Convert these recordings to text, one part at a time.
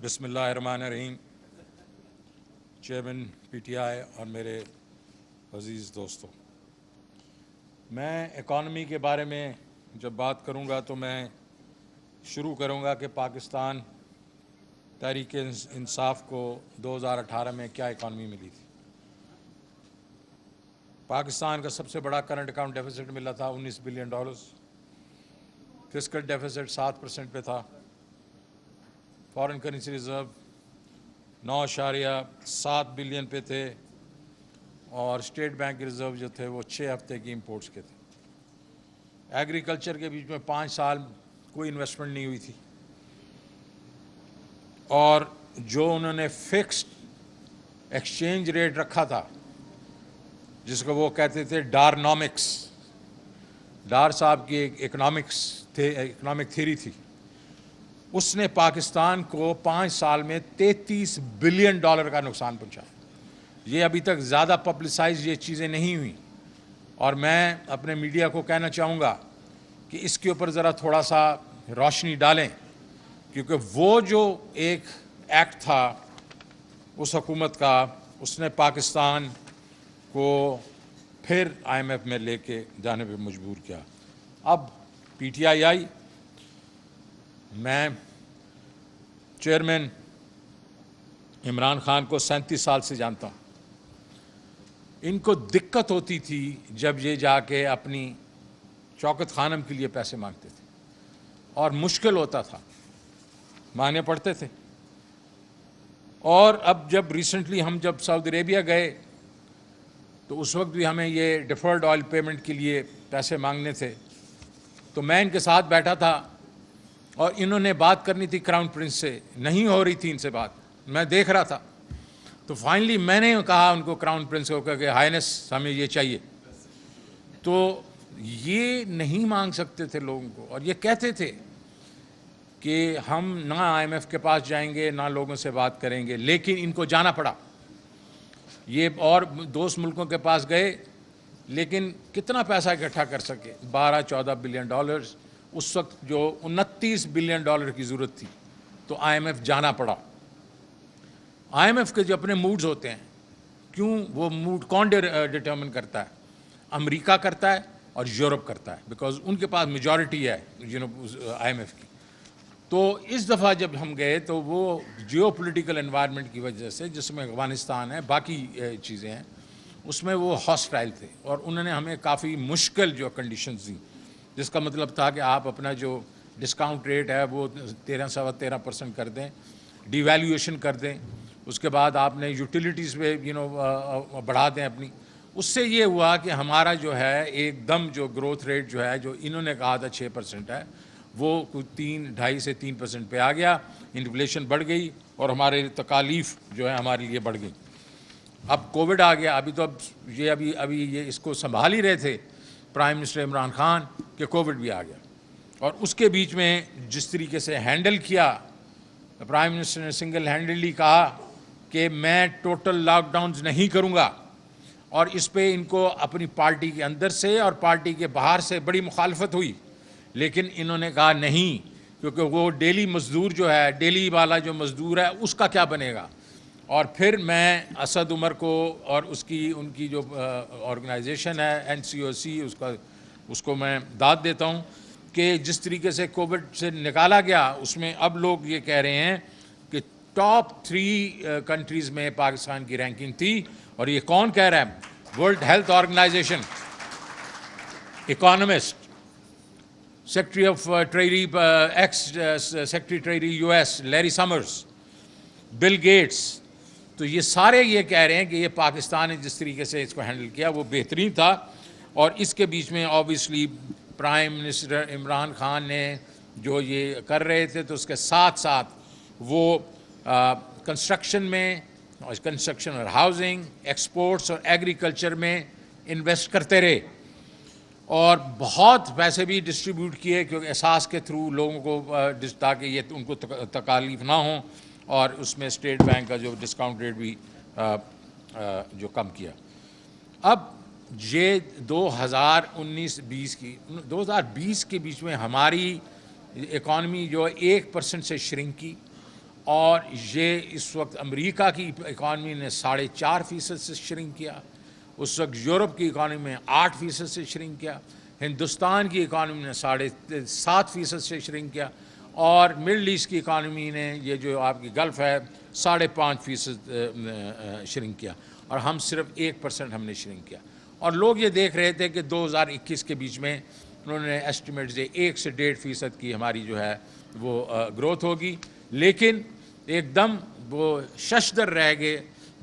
بسم اللہ الرحمن الرحیم. چیئرمین پی ٹی آئی اور میرے عزیز دوستوں، میں اکانومی کے بارے میں جب بات کروں گا تو میں شروع کروں گا کہ پاکستان تحریک انصاف کو 2018 میں کیا اکانومی ملی تھی. پاکستان کا سب سے بڑا کرنٹ اکاؤنٹ ڈیفیسٹ ملا تھا $19 بلین. فسکل ڈیفیسٹ 7% پہ تھا. فارن کرنسی ریزرو 9.7 بلین پہ تھے اور اسٹیٹ بینک ریزرو جو تھے وہ 6 ہفتے کی امپورٹس کے تھے. ایگریکلچر کے بیچ میں 5 سال کوئی انویسٹمنٹ نہیں ہوئی تھی اور جو انہوں نے فکسڈ ایکسچینج ریٹ رکھا تھا جس کو وہ کہتے تھے ڈارنامکس. ڈار صاحب کی ایک اکنامک تھیوری تھی. اس نے پاکستان کو 5 سال میں $33 بلین کا نقصان پہنچایا. یہ ابھی تک زیادہ پبلسائز یہ چیزیں نہیں ہوئیں اور میں اپنے میڈیا کو کہنا چاہوں گا کہ اس کے اوپر ذرا تھوڑا سا روشنی ڈالیں، کیونکہ وہ جو ایک ایکٹ تھا اس حکومت کا، اس نے پاکستان کو پھر IMF میں لے کے جانے پہ مجبور کیا. اب پی ٹی آئی آئی، میں چیئرمین عمران خان کو 37 سال سے جانتا ہوں. ان کو دقت ہوتی تھی جب یہ جا کے اپنی شوکت خانم کے لیے پیسے مانگتے تھے اور مشکل ہوتا تھا، مانگنے پڑتے تھے. اور اب جب ریسنٹلی ہم جب سعودی عربیہ گئے تو اس وقت بھی ہمیں یہ ڈیفرڈ آئل پیمنٹ کے لیے پیسے مانگنے تھے. تو میں ان کے ساتھ بیٹھا تھا اور انہوں نے بات کرنی تھی کراؤن پرنس سے، نہیں ہو رہی تھی ان سے بات، میں دیکھ رہا تھا. تو فائنلی میں نے کہا ان کو، کراؤن پرنس کو، کہ ہائنس ہمیں یہ چاہیے. تو یہ نہیں مانگ سکتے تھے لوگوں کو اور یہ کہتے تھے کہ ہم نہ IMF کے پاس جائیں گے نہ لوگوں سے بات کریں گے، لیکن ان کو جانا پڑا. یہ اور دوست ملکوں کے پاس گئے لیکن کتنا پیسہ اکٹھا کر سکے؟ $12-14 بلین. اس وقت جو $29 بلین کی ضرورت تھی تو IMF جانا پڑا. IMF کے جو اپنے موڈز ہوتے ہیں، کیوں وہ موڈ کون ڈٹرمن کرتا ہے؟ امریکہ کرتا ہے اور یورپ کرتا ہے، بیکاز ان کے پاس میجورٹی ہے IMF کی. تو اس دفعہ جب ہم گئے تو وہ جیو پولیٹیکل انوائرمنٹ کی وجہ سے، جس میں افغانستان ہے، باقی چیزیں ہیں، اس میں وہ ہاسٹائل تھے اور انہوں نے ہمیں کافی مشکل جو کنڈیشنز دیں، جس کا مطلب تھا کہ آپ اپنا جو ڈسکاؤنٹ ریٹ ہے وہ 13% کر دیں، ڈی ویلیویشن کر دیں، اس کے بعد آپ نے یوٹیلیٹیز پہ بڑھا دیں اپنی. اس سے یہ ہوا کہ ہمارا جو ہے ایک دم جو گروتھ ریٹ جو ہے، جو انہوں نے کہا تھا 6% ہے، وہ کچھ 2.5 سے 3% پہ آ گیا. انفلیشن بڑھ گئی اور ہمارے تکالیف جو ہے ہمارے لیے بڑھ گئی. اب کووڈ آ گیا. ابھی یہ اس کو سنبھال ہی رہے تھے پرائم منسٹر عمران خان کہ کووڈ بھی آ گیا. اور اس کے بیچ میں جس طریقے سے ہینڈل کیا، پرائم منسٹر نے سنگل ہینڈلی کہا کہ میں ٹوٹل لاک ڈاؤنز نہیں کروں گا، اور اس پہ ان کو اپنی پارٹی کے اندر سے اور پارٹی کے باہر سے بڑی مخالفت ہوئی. لیکن انہوں نے کہا نہیں، کیونکہ وہ ڈیلی مزدور جو ہے، ڈیلی والا جو مزدور ہے، اس کا کیا بنے گا. اور پھر میں اسد عمر کو اور ان کی جو آرگنائزیشن ہے NCOC، اس کو میں داد دیتا ہوں کہ جس طریقے سے کووڈ سے نکالا گیا، اس میں اب لوگ یہ کہہ رہے ہیں کہ ٹاپ 3 کنٹریز میں پاکستان کی رینکنگ تھی. اور یہ کون کہہ رہا ہے؟ World Health Organization, economist, secretary of treasury, ex secretary treasury US Larry Summers, Bill Gates. تو یہ سارے یہ کہہ رہے ہیں کہ یہ پاکستان نے جس طریقے سے اس کو ہینڈل کیا وہ بہترین تھا. اور اس کے بیچ میں obviously prime minister Imran Khan نے جو یہ کر رہے تھے، تو اس کے ساتھ ساتھ وہ کنسٹرکشن اور ہاؤسنگ، ایکسپورٹس اور ایگریکلچر میں انویسٹ کرتے رہے اور بہت پیسے بھی ڈسٹریبیوٹ کیے، کیونکہ احساس کے تھرو لوگوں کو، تاکہ یہ ان کو تکالیف نہ ہوں. اور اس میں اسٹیٹ بینک کا جو ڈسکاؤنٹ ریٹ بھی جو کم کیا. اب یہ 2019-20 کے بیچ میں ہماری اکانومی جو 1% سے شرنک کی اور یہ اس وقت امریکہ کی اکانومی نے 4.5% سے شرنک کیا، اس وقت یورپ کی اکانومی میں 8% سے شرنک کیا، ہندوستان کی اکانومی نے 7.5% سے شرنک کیا، اور مڈل ایسٹ کی اکانومی نے یہ جو آپ کی گلف ہے 5.5% شرنک کیا، اور ہم صرف 1% ہم نے شرنک کیا. اور لوگ یہ دیکھ رہے تھے کہ 2021 کے بیچ میں انہوں نے ایسٹیمیٹ سے 1 سے 1.5% کی ہماری جو ہے وہ گروتھ ہوگی، لیکن ایک دم وہ ششدر رہ گئے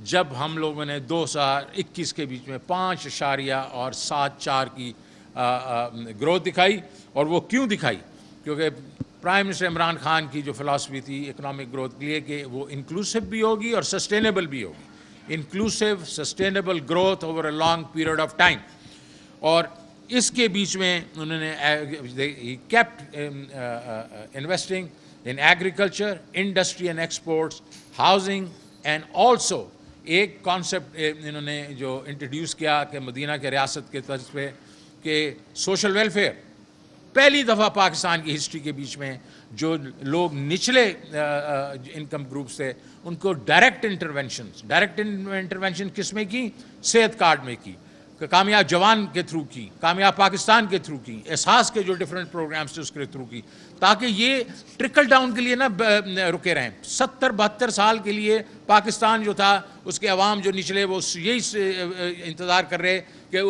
جب ہم لوگوں نے 2021 کے بیچ میں 5.74 کی گروتھ دکھائی. اور وہ کیوں دکھائی؟ کیونکہ پرائم منسٹر عمران خان کی جو فلاسفی تھی اکنامک گروتھ کے لیے کہ وہ انکلوسیو بھی ہوگی اور سسٹینیبل بھی ہوگی، inclusive sustainable growth over a long period of time. اور اس کے بیچ میں انہوں نے kept investing in agriculture, industry and exports, housing, and also ایک کانسیپٹ انہوں نے جو انٹروڈیوس کیا کہ مدینہ کے ریاست کے طرز پہ کہ سوشل ویلفیئر. پہلی دفعہ پاکستان کی ہسٹری کے بیچ میں جو لوگ نچلے انکم گروپس تھے ان کو ڈائریکٹ انٹرونشن کس میں کی؟ صحت کارڈ میں کی، کامیاب جوان کے تھرو کی، کامیاب پاکستان کے تھرو کی، احساس کے جو ڈفرینٹ پروگرامس تھے اس کے تھرو کی، تاکہ یہ ٹرکل ڈاؤن کے لیے نہ رکے رہیں. 70-72 سال کے لیے پاکستان جو تھا اس کے عوام جو نچلے وہ یہی انتظار کر رہے کہ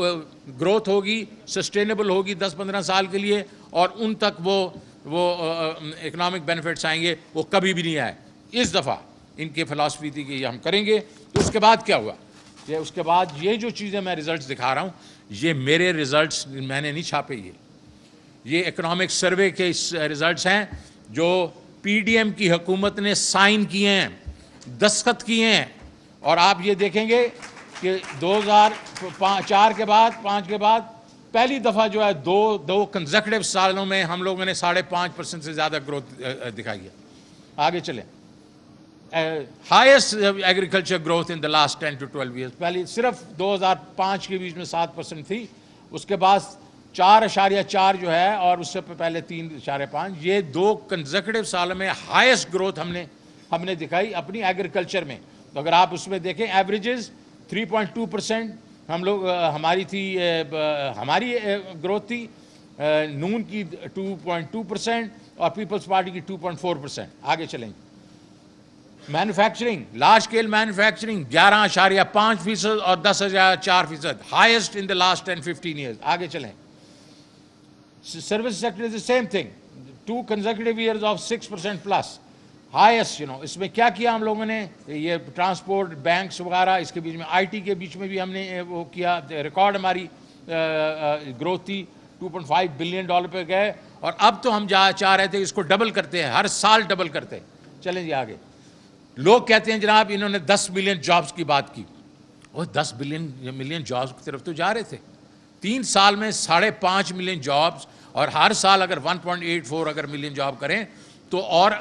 گروتھ ہوگی، سسٹینیبل ہوگی 10-15 سال کے لیے، اور ان تک وہ اکنامک بینیفٹس آئیں گے. وہ کبھی بھی نہیں آئے. اس دفعہ ان کی فلاسفی تھی کہ یہ ہم کریں گے. تو اس کے بعد کیا ہوا؟ اس کے بعد یہ جو چیزیں میں ریزلٹس دکھا رہا ہوں یہ میرے ریزلٹس میں نے نہیں چھاپے، یہ اکنامک سروے کے ریزلٹس ہیں جو پی ڈی ایم کی حکومت نے سائن کیے ہیں، دستخط کیے ہیں. اور آپ یہ دیکھیں گے کہ 2004 کے بعد 5 کے بعد پہلی دفعہ جو ہے دو کنزیکٹیو سالوں میں ہم لوگوں نے 5.5% سے زیادہ گروتھ دکھائی ہے. آگے چلیں. Highest agriculture growth in the last 10 to 12 years. پہلی صرف 2005 کے بیچ میں 7% تھی، اس کے بعد 4.4 جو ہے، اور اس سے پہلے 3.5. یہ 2 کنزیکٹیو سالوں میں ہائیسٹ گروتھ ہم نے دکھائی اپنی ایگریکلچر میں. تو اگر آپ اس میں دیکھیں ایوریجز 3.2% ہم لوگ ہماری گروتھ تھی، نون کی 2.2% اور پیپلز پارٹی کی 2.4%. آگے چلیں. مینوفیکچرنگ، لارج اسکیل مینوفیکچرنگ 11.5% اور 10.4%، highest in the last 10-15 years. آگے چلیں. Service sector is the same thing, 2 consecutive years of 6% plus, highest. اس میں کیا کیا ہم لوگوں نے؟ یہ ٹرانسپورٹ، بینکس وغیرہ، اس کے بیچ میں آئی ٹی کے بیچ میں بھی ہم نے وہ کیا. ریکارڈ ہماری گروتھ تھی، $2.5 billion پہ گئے. اور اب تو ہم چاہ رہے تھے اس کو ڈبل کرتے ہیں، ہر سال ڈبل کرتے ہیں. چلیں جی آگے. لوگ کہتے ہیں جناب انہوں نے 10 ملین جابز کی بات کی. وہ 10 ملین جابز کی طرف تو جا رہے تھے. 3 سال میں 5.5 ملین جابز، اور ہر سال اگر 1.84 اگر ملین جاب کریں تو اور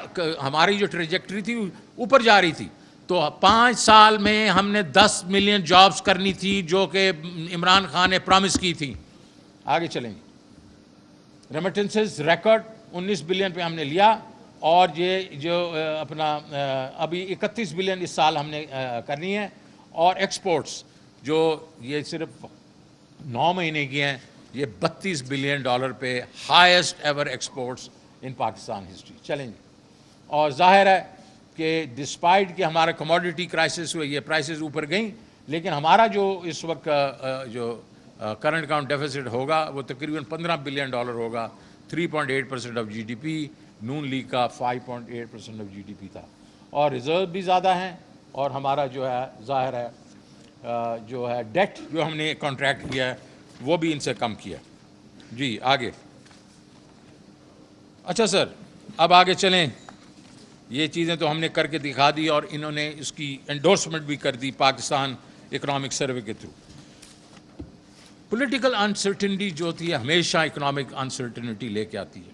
ہماری جو ٹریجیکٹری تھی اوپر جا رہی تھی. تو 5 سال میں ہم نے 10 ملین جابز کرنی تھی جو کہ عمران خان نے پرامس کی تھی. آگے چلیں. ریمیٹنسز ریکارڈ 19 بلین پہ ہم نے لیا، اور یہ جو اپنا ابھی 31 بلین اس سال ہم نے کرنی ہے. اور ایکسپورٹس جو یہ صرف 9 مہینے کی ہیں، یہ $32 بلین پہ ہائیسٹ ایور ایکسپورٹس ان پاکستان ہسٹری. چلیں گے. اور ظاہر ہے کہ ڈسپائٹ کہ ہمارا کموڈیٹی کرائسس ہوئے، یہ پرائسز اوپر گئیں، لیکن ہمارا جو اس وقت جو کرنٹ اکاؤنٹ ڈیفیسٹ ہوگا وہ تقریباً $15 بلین ہوگا. 3.8% آف GDP. نون لیگ کا 5.8% آف GDP تھا. اور ریزرو بھی زیادہ ہیں، اور ہمارا جو ہے ظاہر ہے جو ہے ڈیٹ جو ہم نے کانٹریکٹ کیا ہے وہ بھی ان سے کم کیا. جی آگے. اچھا سر، اب آگے چلیں. یہ چیزیں تو ہم نے کر کے دکھا دی، اور انہوں نے اس کی انڈورسمنٹ بھی کر دی پاکستان اکنامک سروے کے تھرو. پولیٹیکل انسرٹنٹی جو ہوتی ہے ہمیشہ اکنامک انسرٹنٹی لے کے آتی ہے،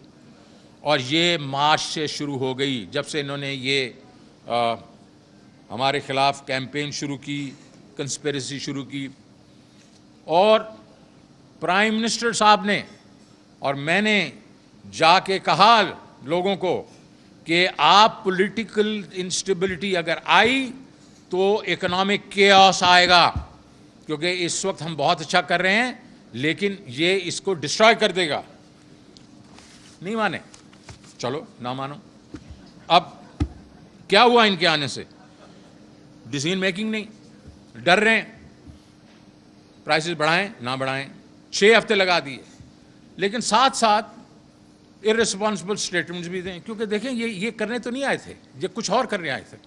اور یہ مارچ سے شروع ہو گئی جب سے انہوں نے یہ ہمارے خلاف کیمپین شروع کی، کنسپیریسی شروع کی. اور پرائم منسٹر صاحب نے اور میں نے جا کے کہا لوگوں کو کہ آپ پولیٹیکل انسٹیبلٹی اگر آئی تو اکنامک کیوس آئے گا، کیونکہ اس وقت ہم بہت اچھا کر رہے ہیں لیکن یہ اس کو ڈسٹرائے کر دے گا. نہیں مانے، چلو نہ مانو. اب کیا ہوا ان کے آنے سے؟ ڈیسیژن میکنگ نہیں، ڈر رہے ہیں، پرائسز بڑھائیں نہ بڑھائیں. 6 ہفتے لگا دیے، لیکن ساتھ ساتھ ارریسپانسبل اسٹیٹمنٹس بھی دیں، کیونکہ دیکھیں یہ کرنے تو نہیں آئے تھے، یہ کچھ اور کرنے آئے تھے.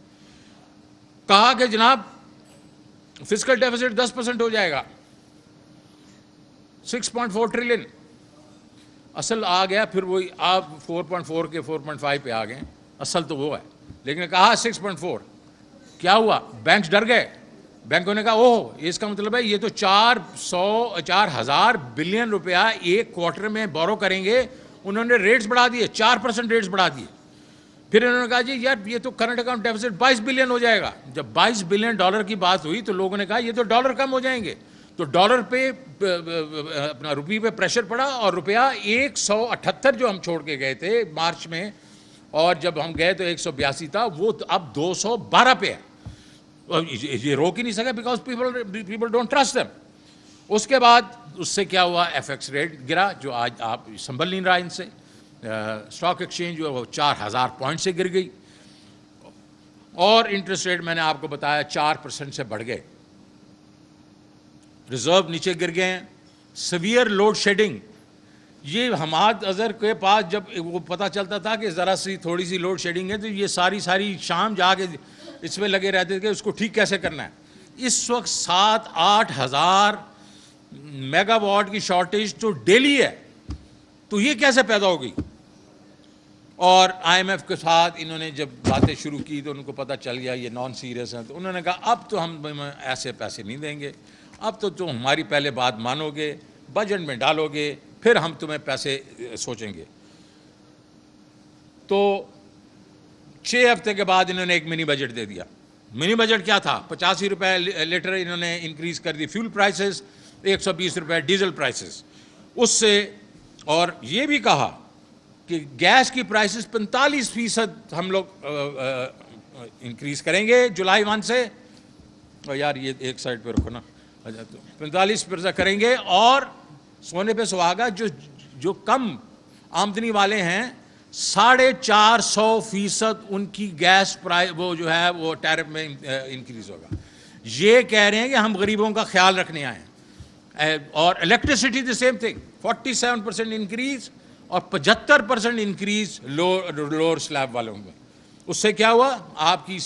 کہا کہ جناب فسکل ڈیفیسٹ 10% ہو جائے گا، 6.4 ٹریلین. اصل آ گیا پھر وہی، آپ 4.4 کے 4.5 پہ آ گئے، اصل تو وہ ہے. لیکن کہا 6.4. کیا ہوا؟ بینکس ڈر گئے. بینکوں نے کہا اوہ اس کا مطلب ہے یہ تو 4,000 بلین روپیہ ایک کوارٹر میں بورو کریں گے. انہوں نے ریٹس بڑھا دیے، 4% ریٹس بڑھا دیے. پھر انہوں نے کہا جی یار یہ تو کرنٹ اکاؤنٹ ڈیفیسٹ 22 بلین ہو جائے گا. جب 22 بلین ڈالر کی بات ہوئی تو لوگوں نے کہا یہ تو ڈالر کم ہو جائیں گے. تو ڈالر پہ اپنا روپی پہ پریشر پڑا، اور روپیہ 178 جو ہم چھوڑ کے گئے تھے مارچ میں، اور جب ہم گئے تو 182 تھا، وہ اب 212 پہ ہے. یہ روک ہی نہیں سکے because people don't trust them. اس کے بعد اس سے کیا ہوا؟ ایف ایکس ریٹ گرا، جو آج آپ سنبھل نہیں رہا ان سے. اسٹاک ایکسچینج جو ہے وہ 4,000 پوائنٹ سے گر گئی، اور انٹرسٹ ریٹ میں نے آپ کو بتایا 4% سے بڑھ گئے. ریزرو نیچے گر گئے ہیں. سیویئر لوڈ شیڈنگ، یہ حماد اظہر کے پاس جب وہ پتہ چلتا تھا کہ ذرا سی تھوڑی سی لوڈ شیڈنگ ہے تو یہ ساری شام جا کے اس میں لگے رہتے تھے کہ اس کو ٹھیک کیسے کرنا ہے. اس وقت 7-8 ہزار میگا واٹ کی شارٹیج تو ڈیلی ہے، تو یہ کیسے پیدا ہو گئی؟ اور آئی ایم ایف کے ساتھ انہوں نے جب باتیں شروع کی تو ان کو پتہ چل گیا یہ نان سیریس ہیں، تو انہوں نے کہا اب تو ہم ایسے پیسے نہیں دیں گے، اب تو تم ہماری پہلے بات مانو گے، بجٹ میں ڈالو گے، پھر ہم تمہیں پیسے سوچیں گے. تو 6 ہفتے کے بعد انہوں نے ایک منی بجٹ دے دیا. منی بجٹ کیا تھا؟ 85 روپے لیٹر انہوں نے انکریز کر دی فیول پرائسز، 120 روپے ڈیزل پرائسز. اس سے اور یہ بھی کہا کہ گیس کی پرائسز 45% ہم لوگ انکریز کریں گے جولائی 1 سے. یار یہ ایک سائڈ پہ رکھو نا. 45% کریں گے، اور سونے پہ سہاگا جو کم آمدنی والے ہیں 450% ان کی گیس پرائز وہ جو ہے وہ ٹیرف میں انکریز ہوگا. یہ کہہ رہے ہیں کہ ہم غریبوں کا خیال رکھنے آئے ہیں. اور electricity the same thing, 47% increase اور 75% انکریز لوور سلیب والوں میں. اس سے کیا ہوا؟ آپ کی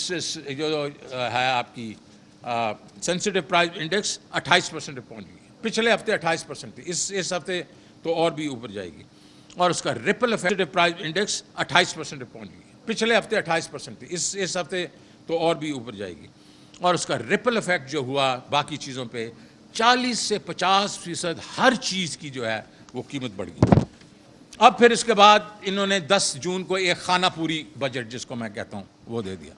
جو ہے آپ کی سینسٹیو پرائز انڈیکس 28% پہ پہنچ گئی. پچھلے ہفتے 28% تھی، اس ہفتے تو اور بھی اوپر جائے گی. اور اس کا ریپل افیکٹ پرائز انڈیکس 28% پہ پہنچ گئی. پچھلے ہفتے 28% تھی، اس ہفتے تو اور بھی اوپر جائے گی. اور اس کا ریپل افیکٹ جو ہوا باقی چیزوں پہ 40 سے 50% ہر چیز کی جو ہے وہ قیمت بڑھ گئی. اب پھر اس کے بعد انہوں نے 10 جون کو ایک خانہ پوری بجٹ جس کو میں کہتا ہوں وہ دے دیا.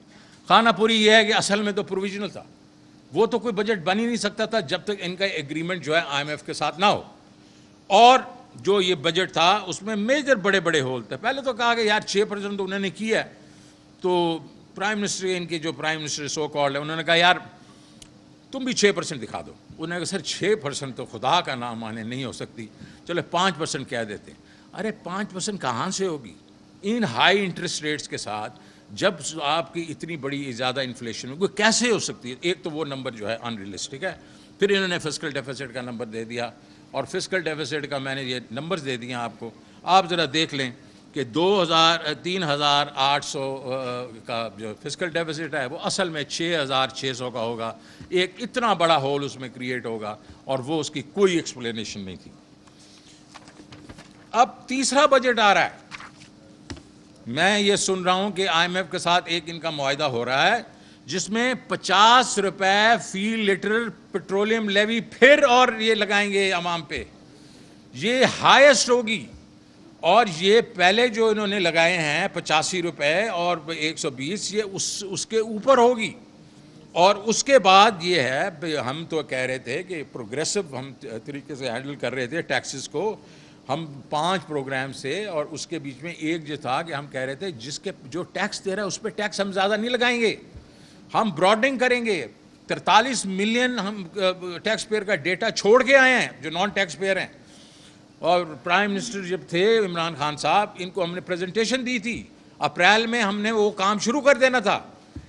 خانہ پوری یہ ہے کہ اصل میں تو پروویژنل تھا، وہ تو کوئی بجٹ بن ہی نہیں سکتا تھا جب تک ان کا ایگریمنٹ جو ہے آئی ایم ایف کے ساتھ نہ ہو. اور جو یہ بجٹ تھا اس میں میجر بڑے ہول تھے. پہلے تو کہا کہ یار 6% تو انہوں نے کیا ہے. تو پرائم منسٹر ان کے جو پرائم منسٹر سو کالڈ ہے انہوں نے کہا یار تم بھی 6% دکھا دو. انہوں نے کہا سر 6% تو خدا کا نام مانے نہیں ہو سکتی، چلو 5% کہہ دیتے. ارے 5% کہاں سے ہوگی ان ہائی انٹرسٹ ریٹس کے ساتھ؟ جب آپ کی اتنی بڑی زیادہ انفلیشن ہوگی کیسے ہو سکتی ہے؟ ایک تو وہ نمبر جو ہے ان ریئلسٹک ہے. پھر انہوں نے فسکل ڈیفیسٹ کا نمبر دے دیا، اور فسکل ڈیفیسٹ کا میں نے یہ نمبرز دے دیے آپ کو. آپ ذرا دیکھ لیں کہ 3,800 کا جو فسکل ڈیفیسٹ ہے وہ اصل میں 6,600 کا ہوگا. ایک اتنا بڑا ہول اس میں کریٹ ہوگا، اور وہ اس کی کوئی ایکسپلینیشن نہیں تھی. اب تیسرا بجٹ آ رہا ہے. میں یہ سن رہا ہوں کہ آئی ایم ایف کے ساتھ ایک ان کا معاہدہ ہو رہا ہے جس میں 50 روپے فی لیٹر پیٹرولیم لیوی پھر اور یہ لگائیں گے عوام پہ. یہ ہائیسٹ ہوگی، اور یہ پہلے جو انہوں نے لگائے ہیں 85 روپے اور 120 یہ اس کے اوپر ہوگی. اور اس کے بعد یہ ہے ہم تو کہہ رہے تھے کہ پروگریسو ہم طریقے سے ہینڈل کر رہے تھے ٹیکسز کو. ہم 5 پروگرام سے، اور اس کے بیچ میں ایک جو تھا کہ ہم کہہ رہے تھے جس کے جو ٹیکس دے رہا ہے اس پہ ٹیکس ہم زیادہ نہیں لگائیں گے، ہم براڈنگ کریں گے. 43 ملین ہم ٹیکس پیئر کا ڈیٹا چھوڑ کے آئے ہیں جو نان ٹیکس پیئر ہیں. اور پرائم منسٹر جب تھے عمران خان صاحب، ان کو ہم نے پریزنٹیشن دی تھی، اپریل میں ہم نے وہ کام شروع کر دینا تھا.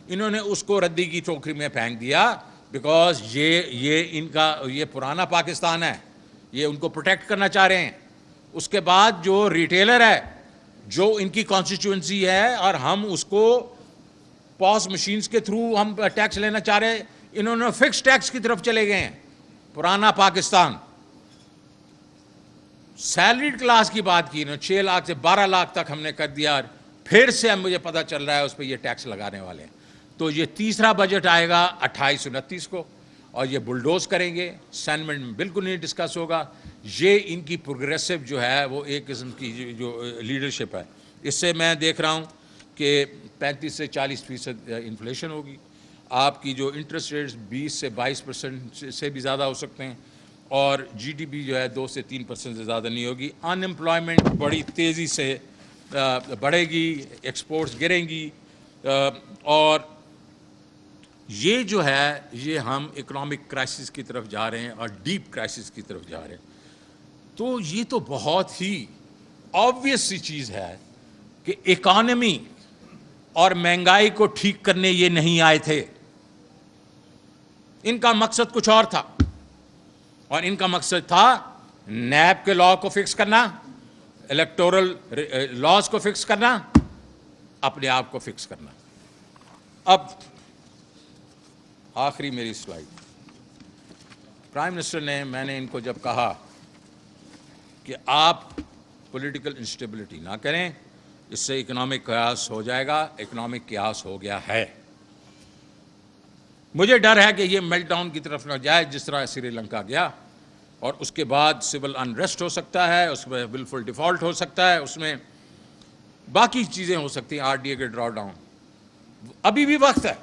انہوں نے اس کو ردی کی ٹوکری میں پھینک دیا، بیکاز یہ ان کا یہ پرانا پاکستان ہے، یہ ان کو پروٹیکٹ کرنا چاہ رہے ہیں. اس کے بعد جو ریٹیلر ہے، جو ان کی کانسٹیچوئنسی ہے، اور ہم اس کو پاس مشینز کے تھرو ہم ٹیکس لینا چاہ رہے ہیں، انہوں نے فکس ٹیکس کی طرف چلے گئے ہیں. پرانا پاکستان. سیلریڈ کلاس کی بات کی، 6 لاکھ سے 12 لاکھ تک ہم نے کر دیا، پھر سے مجھے پتہ چل رہا ہے اس پہ یہ ٹیکس لگانے والے ہیں. تو یہ تیسرا بجٹ آئے گا 28-29 کو، اور یہ بلڈوز کریں گے. سینٹ میں بالکل نہیں ڈسکس ہوگا. یہ ان کی پروگریسو جو ہے وہ ایک قسم کی جو لیڈرشپ ہے. اس سے میں دیکھ رہا ہوں کہ 35 سے 40% انفلیشن ہوگی. آپ کی جو انٹرسٹ ریٹس 20 سے 22% سے بھی زیادہ ہو سکتے ہیں، اور جی ڈی پی جو ہے 2 سے 3% سے زیادہ نہیں ہوگی. ان امپلائمنٹ بڑی تیزی سے بڑھے گی، ایکسپورٹس گریں گی، اور یہ جو ہے یہ ہم اکنامک کرائسس کی طرف جا رہے ہیں اور ڈیپ کرائسس کی طرف جا رہے ہیں. تو یہ تو بہت ہی آبویس سی چیز ہے کہ اکانومی اور مہنگائی کو ٹھیک کرنے یہ نہیں آئے تھے. ان کا مقصد کچھ اور تھا، اور ان کا مقصد تھا نیب کے لا کو فکس کرنا، الیکٹورل لاز کو فکس کرنا، اپنے آپ کو فکس کرنا. اب آخری میری سلائیڈ. پرائم منسٹر نے، میں نے ان کو جب کہا کہ آپ پولیٹیکل انسٹیبلٹی نہ کریں، اس سے اکنامک قیاس ہو جائے گا، اکنامک قیاس ہو گیا ہے. مجھے ڈر ہے کہ یہ میلٹ ڈاؤن کی طرف نہ جائے جس طرح سری لنکا گیا، اور اس کے بعد سول انریسٹ ہو سکتا ہے، اس میں ولفل ڈیفالٹ ہو سکتا ہے، اس میں باقی چیزیں ہو سکتی ہیں، آر ڈی اے کے ڈرا ڈاؤن. ابھی بھی وقت ہے،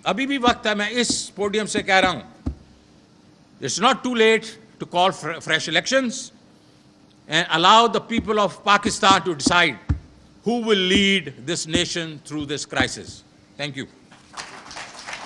ابھی بھی وقت ہے. میں اس پوڈیم سے کہہ رہا ہوں، it's not too late to call fresh elections and allow the people of Pakistan to decide who will lead this nation through this crisis. Thank you.